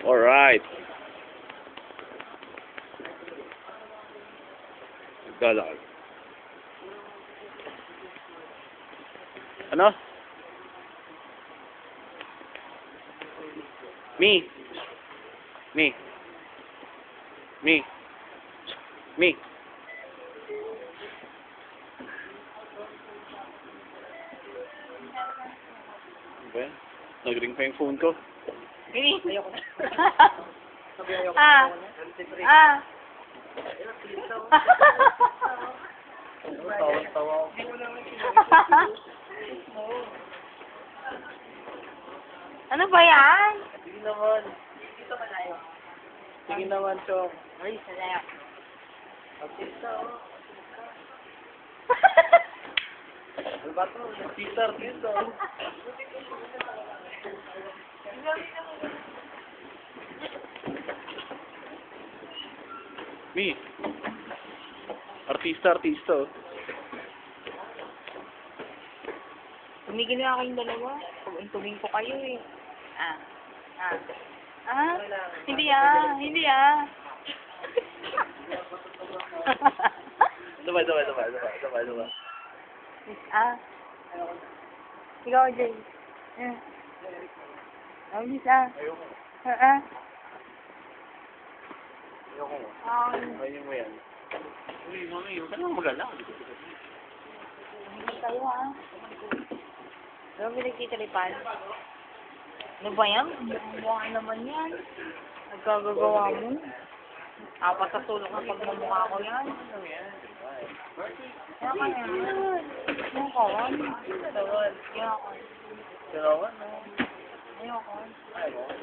Alright. Galag. Ano? Me. Me. Me. Me. Ba? Nag-ring pa yung phone ko. Ayoko na. Ah. Ah. Tawa-tawa. Ano ba yan? Sige naman. Sige naman, Chong. Ay, salayak. Artista, oh. Ano ba ito? Artista, artista. Me. Artista, artista, oh. Tumigil nga kayong dalawa. Pag-untugin ko kayo eh. Ah. Ah. Ah? Hindi ah. Hindi ah. Sabay. Ah. Ikaw, Jay. Ah. Oh, miss ah. Ayoko. Ah. Ayoko. Ayun mo yan. Uy, mami, huwag ka naman magala. Hindi kayo ah. Ano pinagtitiripan? Ano ba yan? Mukha naman yan. Nagkagagawa mo. Apat sa sulok na pagmamukha ko yan. Kaya ka yan. Ano ka yan? Kaya ka. Dalawa, no? Ayoko. Ayaw mo?